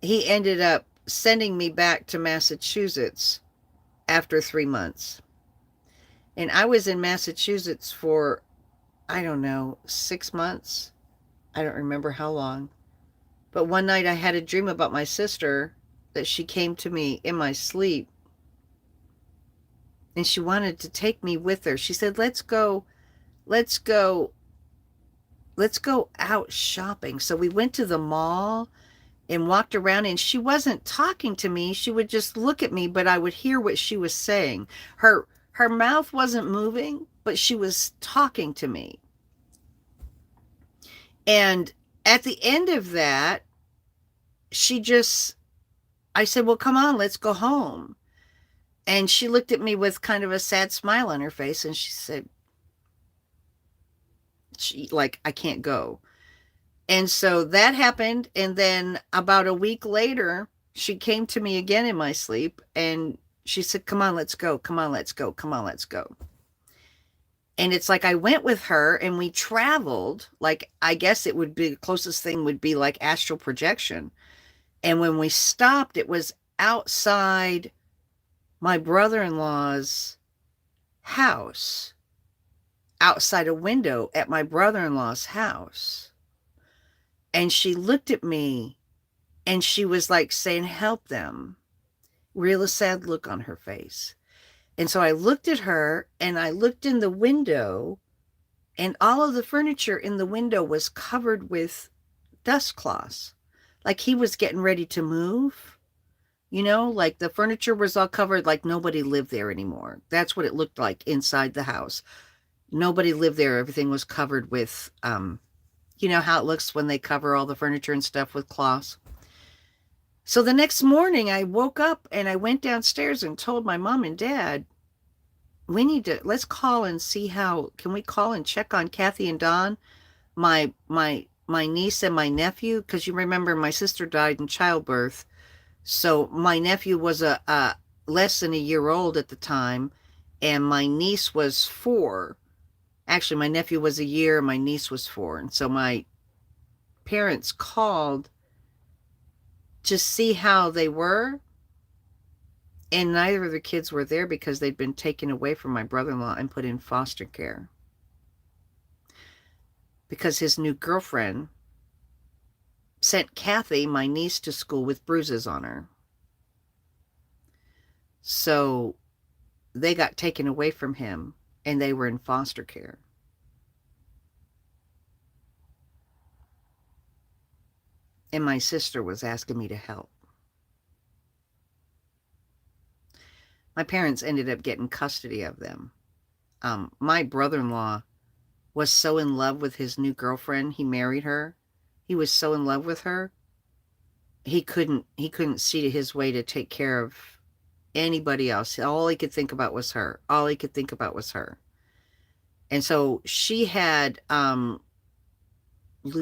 he ended up sending me back to Massachusetts after 3 months. And I was in Massachusetts for, I don't know, 6 months. I don't remember how long. But one night I had a dream about my sister that she came to me in my sleep. And she wanted to take me with her. She said, let's go let's go, let's go out shopping. So we went to the mall and walked around, and she wasn't talking to me. She would just look at me, but I would hear what she was saying. Her mouth wasn't moving, but she was talking to me. And at the end of that, she just, I said, well, come on, let's go home. And she looked at me with kind of a sad smile on her face, and she said, like, I can't go. And so that happened. And then about a week later, she came to me again in my sleep, and she said, come on, let's go. Come on, let's go. Come on, let's go. And it's like I went with her and we traveled. Like, I guess it would be the closest thing would be like astral projection. And when we stopped, it was outside my brother-in-law's house, outside a window at my brother-in-law's house. And she looked at me and she was like saying, help them. Real sad look on her face. And so I looked at her and I looked in the window, and all of the furniture in the window was covered with dust cloths. Like he was getting ready to move. You know, like the furniture was all covered, like nobody lived there anymore. That's what it looked like inside the house. Nobody lived there. Everything was covered with, you know how it looks when they cover all the furniture and stuff with cloths. So the next morning I woke up and I went downstairs and told my mom and dad, we need to, let's call and see how, can we call and check on Kathy and Don, my niece and my nephew? Because you remember my sister died in childbirth. So my nephew was a less than a year old at the time, and my niece was 4. Actually, my nephew was a year, my niece was 4. And so my parents called to see how they were, and neither of the kids were there because they'd been taken away from my brother-in-law and put in foster care. Because his new girlfriend sent Kathy, my niece, to school with bruises on her. So they got taken away from him and they were in foster care. And my sister was asking me to help. My parents ended up getting custody of them. My brother-in-law was so in love with his new girlfriend. He married her. He was so in love with her. He couldn't see to his way to take care of anybody else. All he could think about was her. All he could think about was her. And so she had Lou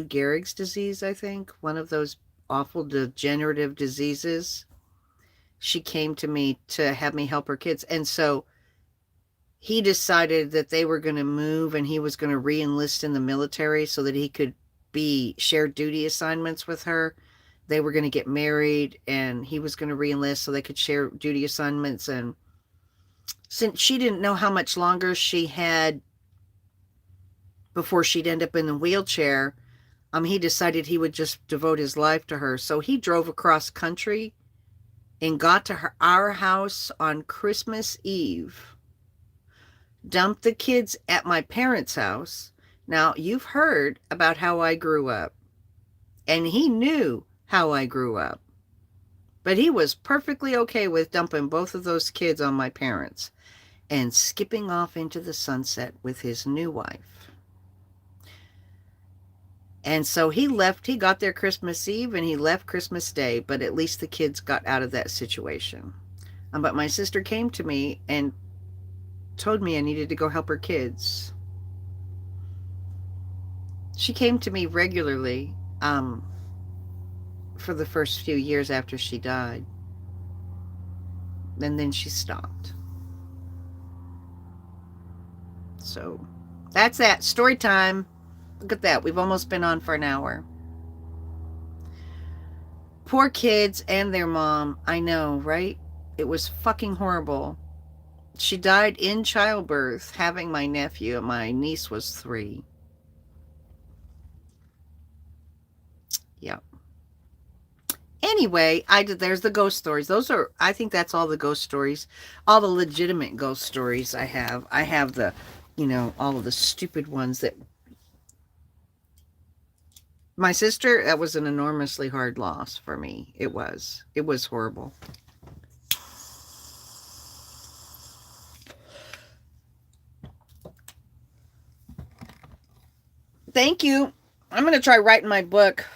Gehrig's disease, I think, one of those awful degenerative diseases. She came to me to have me help her kids. And so he decided that they were going to move and he was going to re-enlist in the military so that he could be shared duty assignments with her. They were going to get married and he was going to re-enlist so they could share duty assignments. And since she didn't know how much longer she had before she'd end up in the wheelchair, he decided he would just devote his life to her. So he drove across country and got to our house on Christmas Eve, dumped the kids at my parents' house. Now, you've heard about how I grew up, and he knew how I grew up, but he was perfectly okay with dumping both of those kids on my parents and skipping off into the sunset with his new wife. And so he left, he got there Christmas Eve and he left Christmas Day, but at least the kids got out of that situation. But my sister came to me and told me I needed to go help her kids. She came to me regularly for the first few years after she died. And then she stopped. So that's that. Story time. Look at that. We've almost been on for an hour. Poor kids and their mom. I know, right? It was fucking horrible. She died in childbirth, having my nephew. My niece was 3. Yeah. Anyway, there's the ghost stories. I think that's all the ghost stories. All the legitimate ghost stories I have. I have the all of the stupid ones that my sister, that was an enormously hard loss for me. It was horrible. Thank you. I'm going to try writing my book.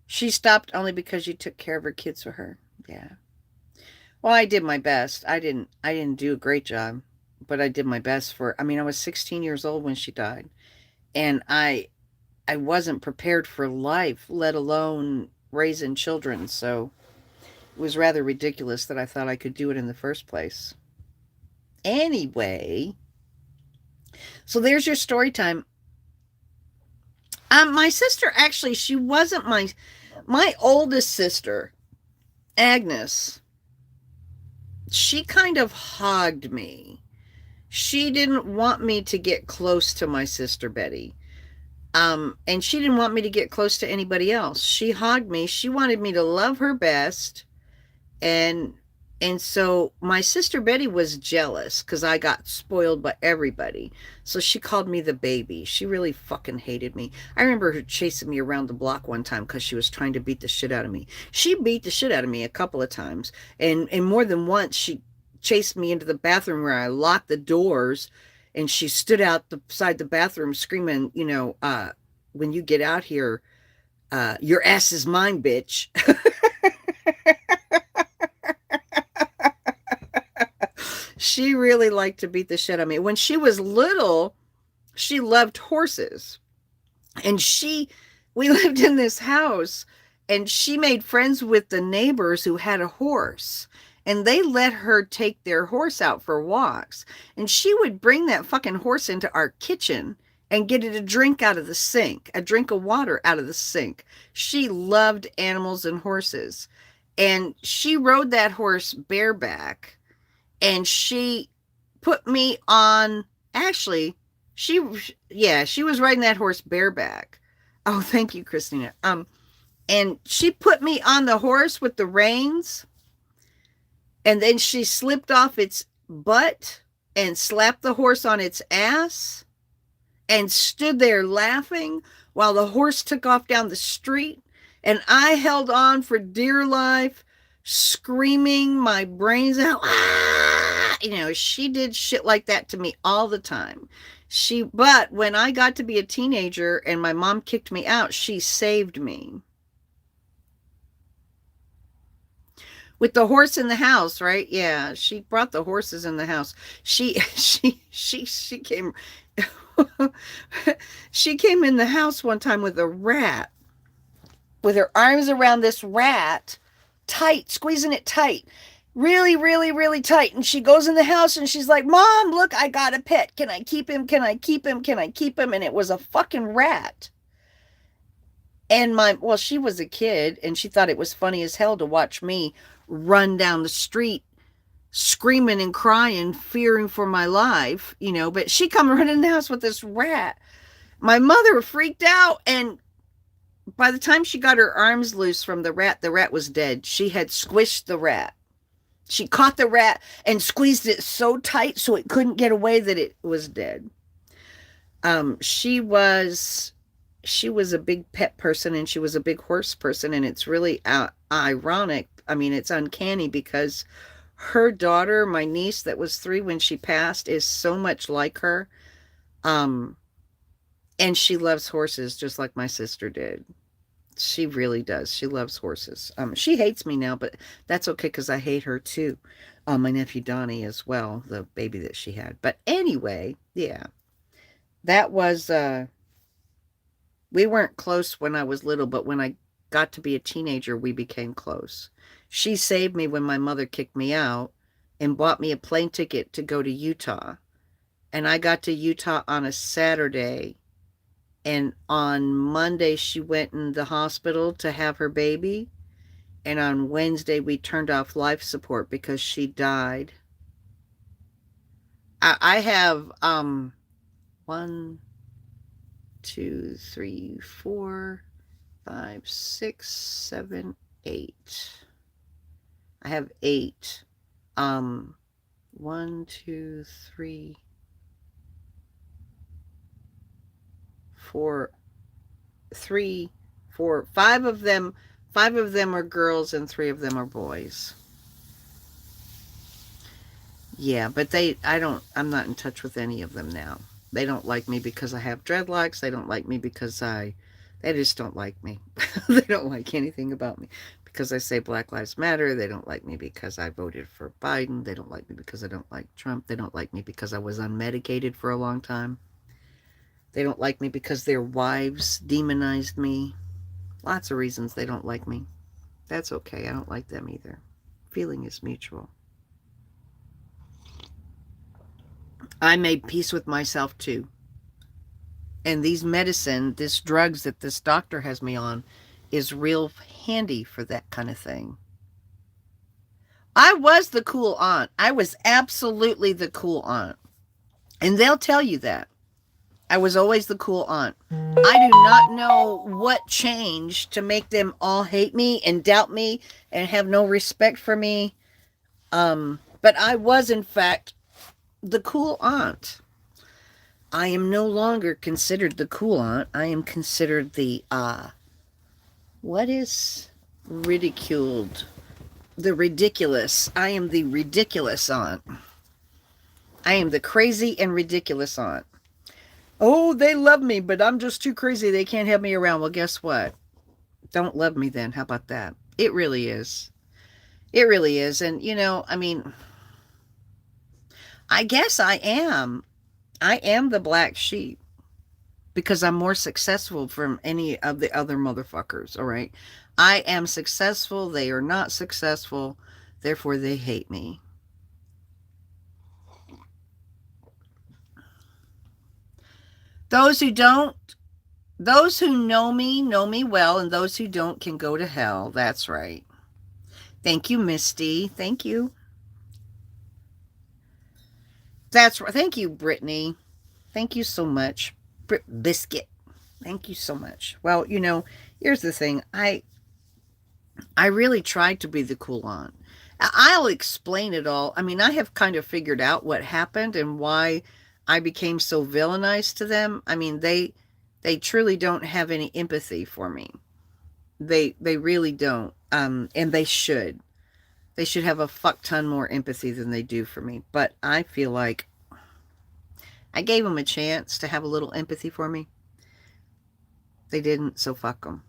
She stopped only because you took care of her kids for her. Yeah. Well, I did my best. I didn't do a great job, but I did my best for, I mean, I was 16 years old when she died, and I wasn't prepared for life, let alone raising children. So it was rather ridiculous that I thought I could do it in the first place. Anyway, so there's your story time. My sister, actually, she wasn't my oldest sister, Agnes. She kind of hogged me. She didn't want me to get close to my sister Betty. And she didn't want me to get close to anybody else. She hogged me. She wanted me to love her best, and so my sister Betty was jealous because I got spoiled by everybody. So she called me the baby. She really fucking hated me. I remember her chasing me around the block one time because she was trying to beat the shit out of me. She beat the shit out of me a couple of times, and more than once she chased me into the bathroom where I locked the doors, and she stood out the side the bathroom screaming, when you get out here, your ass is mine, bitch. She really liked to beat the shit out of me. When she was little, she loved horses. And we lived in this house, and she made friends with the neighbors who had a horse. And they let her take their horse out for walks. And she would bring that fucking horse into our kitchen and get it a drink out of the sink, a drink of water out of the sink. She loved animals and horses. And she rode that horse bareback, and she put me on, actually, she yeah, she was riding that horse bareback. Oh, thank you, Christina. And she put me on the horse with the reins, and then she slipped off its butt and slapped the horse on its ass and stood there laughing while the horse took off down the street. And I held on for dear life, screaming my brains out. Ah! She did shit like that to me all the time. But when I got to be a teenager and my mom kicked me out, she saved me. With the horse in the house, right? Yeah, she brought the horses in the house. She came she came in the house one time with a rat, with her arms around this rat, tight, squeezing it tight, really, really, really tight. And she goes in the house and she's like, Mom, look, I got a pet. Can I keep him? Can I keep him? Can I keep him? And it was a fucking rat. And she was a kid, and she thought it was funny as hell to watch me run down the street screaming and crying, fearing for my life, but she come running in the house with this rat. My mother freaked out, and by the time she got her arms loose from the rat was dead. She had squished the rat. She caught the rat and squeezed it so tight so it couldn't get away that it was dead. She was a big pet person, and she was a big horse person, and it's really ironic. I mean, it's uncanny because her daughter, my niece that was 3 when she passed, is so much like her. And she loves horses just like my sister did. She really does. She loves horses. She hates me now, but that's okay because I hate her too. My nephew Donnie as well, the baby that she had. But anyway, yeah, that was, we weren't close when I was little, but when I got to be a teenager, we became close. She saved me when my mother kicked me out and bought me a plane ticket to go to Utah. And I got to Utah on a Saturday. And on Monday, she went in the hospital to have her baby. And on Wednesday, we turned off life support because she died. I have 1, 2, 3, 4, 5, 6, 7, 8. I have 8 Um, one, two, three, four, three, four, five of them are girls and three of them are boys. Yeah, but I'm not in touch with any of them now. They don't like me because I have dreadlocks. They don't like me because they just don't like me. They don't like anything about me because I say Black Lives Matter. They don't like me because I voted for Biden. They don't like me because I don't like Trump. They don't like me because I was unmedicated for a long time. They don't like me because their wives demonized me. Lots of reasons they don't like me. That's okay. I don't like them either. Feeling is mutual. I made peace with myself too. And this drugs that this doctor has me on is real handy for that kind of thing. I was the cool aunt. I was absolutely the cool aunt. And they'll tell you that. I was always the cool aunt. I do not know what changed to make them all hate me and doubt me and have no respect for me. But I was, in fact, the cool aunt. I am no longer considered the cool aunt. I am considered the, what is ridiculed? The ridiculous. I am the ridiculous aunt. I am the crazy and ridiculous aunt. Oh, they love me, but I'm just too crazy. They can't have me around. Well, guess what? Don't love me then. How about that? It really is. It really is. And, I mean, I guess I am. I am the black sheep because I'm more successful from any of the other motherfuckers, all right? I am successful. They are not successful. Therefore, they hate me. Those who don't, those who know me well, and those who don't can go to hell. That's right. Thank you, Misty. Thank you. That's right. Thank you, Brittany. Thank you so much. Biscuit. Thank you so much. Well, here's the thing. I really tried to be the cool aunt. I'll explain it all. I mean, I have kind of figured out what happened and why I became so villainized to them. I mean, they truly don't have any empathy for me. They really don't. And they should. They should have a fuck ton more empathy than they do for me. But I feel like I gave them a chance to have a little empathy for me. They didn't, so fuck them.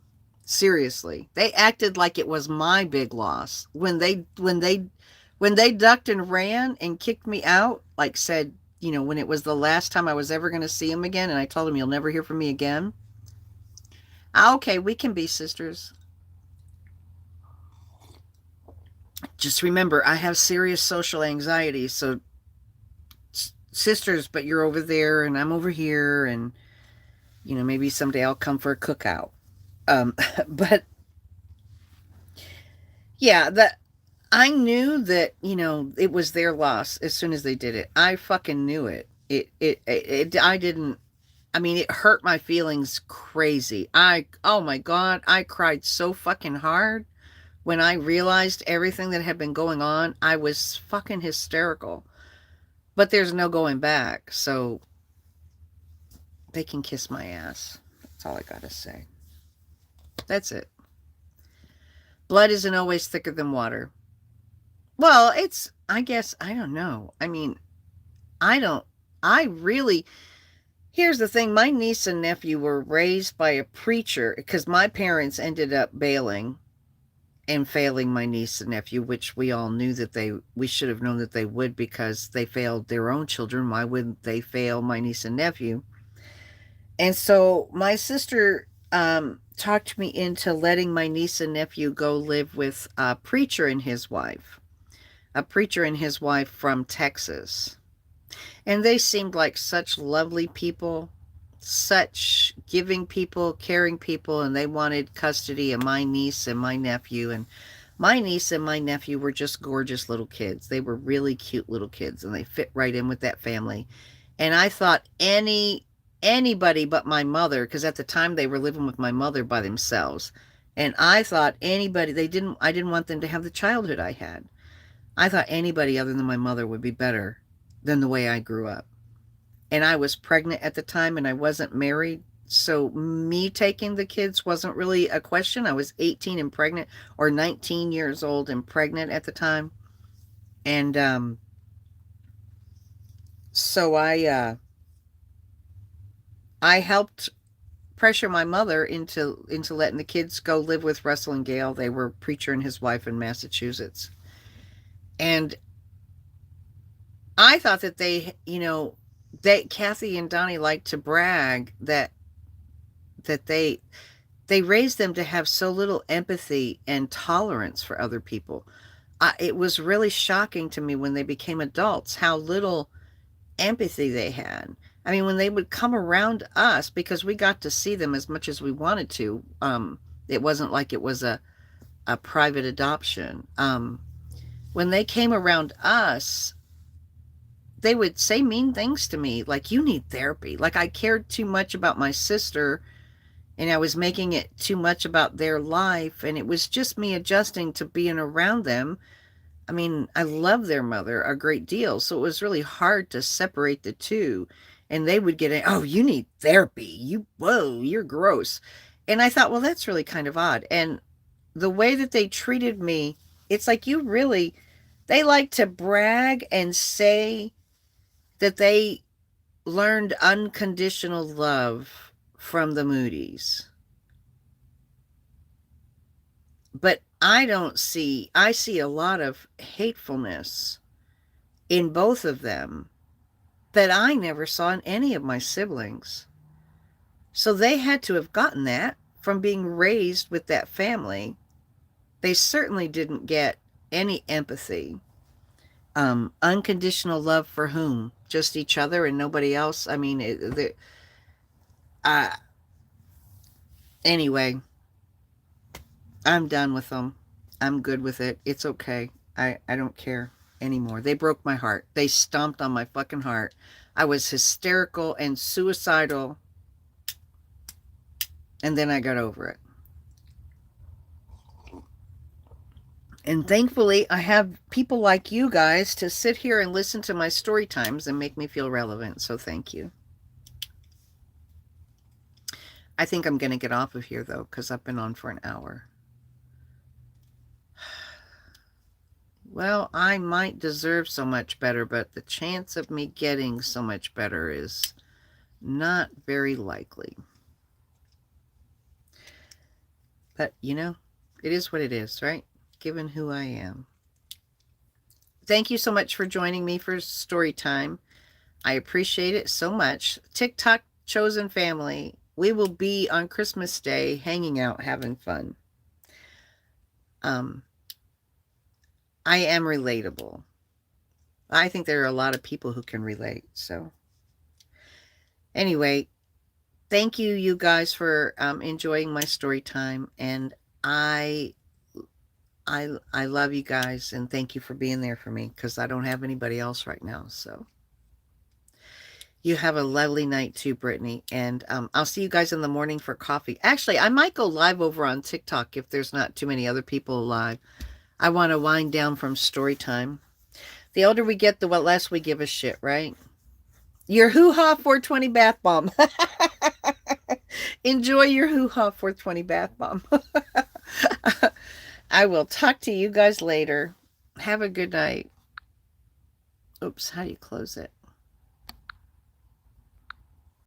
Seriously. They acted like it was my big loss. When they ducked and ran and kicked me out, like said, when it was the last time I was ever going to see him again, and I told him you'll never hear from me again. Okay, we can be sisters. Just remember, I have serious social anxiety, so sisters, but you're over there and I'm over here, and maybe someday I'll come for a cookout. But yeah, I knew that, it was their loss as soon as they did it. I fucking knew it. I didn't, I mean, it hurt my feelings crazy. Oh my God, I cried so fucking hard when I realized everything that had been going on. I was fucking hysterical. But there's no going back, so they can kiss my ass. That's all I gotta say. That's it. Blood isn't always thicker than water. Well, I guess, I don't know. I mean, here's the thing. My niece and nephew were raised by a preacher because my parents ended up bailing and failing my niece and nephew, which we all knew that we should have known that they would because they failed their own children. Why wouldn't they fail my niece and nephew? And so my sister talked me into letting my niece and nephew go live with a preacher and his wife. A preacher and his wife from Texas. And they seemed like such lovely people, such giving people, caring people, and they wanted custody of my niece and my nephew. And my niece and my nephew were just gorgeous little kids. They were really cute little kids, and they fit right in with that family. And I thought anybody but my mother, because at the time they were living with my mother by themselves, and I thought I didn't want them to have the childhood I had. I thought anybody other than my mother would be better than the way I grew up. And I was pregnant at the time and I wasn't married. So me taking the kids wasn't really a question. I was 18 and pregnant, or 19 years old and pregnant at the time. And so I helped pressure my mother into letting the kids go live with Russell and Gail. They were preacher and his wife in Massachusetts. And I thought that Kathy and Donnie like to brag that they raised them to have so little empathy and tolerance for other people. It was really shocking to me when they became adults how little empathy they had. I mean, when they would come around us, because we got to see them as much as we wanted to, it wasn't like it was a private adoption. When they came around us, they would say mean things to me, like, you need therapy. Like I cared too much about my sister and I was making it too much about their life. And it was just me adjusting to being around them. I mean, I love their mother a great deal. So it was really hard to separate the two. And they would get in, oh, you need therapy. Whoa, you're gross. And I thought, well, that's really kind of odd. And the way that they treated me, it's like they like to brag and say that they learned unconditional love from the Moody's. But I see a lot of hatefulness in both of them that I never saw in any of my siblings. So they had to have gotten that from being raised with that family. They certainly didn't get any empathy. Unconditional love for whom? Just each other and nobody else? I mean, uh, anyway, I'm done with them. I'm good with it. It's okay. I don't care anymore. They broke my heart. They stomped on my fucking heart. I was hysterical and suicidal, and then I got over it. And thankfully, I have people like you guys to sit here and listen to my story times and make me feel relevant. So thank you. I think I'm going to get off of here, though, because I've been on for an hour. Well, I might deserve so much better, but the chance of me getting so much better is not very likely. But, it is what it is, right? Given who I am. Thank you so much for joining me for story time. I appreciate it so much. TikTok chosen family. We will be on Christmas Day hanging out, having fun. I am relatable. I think there are a lot of people who can relate. So anyway, thank you guys for enjoying my story time. And I love you guys, and thank you for being there for me, because I don't have anybody else right now. So you have a lovely night too, Brittany. And I'll see you guys in the morning for coffee. Actually, I might go live over on TikTok if there's not too many other people alive. I want to wind down from story time. The older we get, the less we give a shit, right? Your hoo-ha 420 bath bomb. Enjoy your hoo-ha 420 bath bomb. I will talk to you guys later. Have a good night. Oops, how do you close it?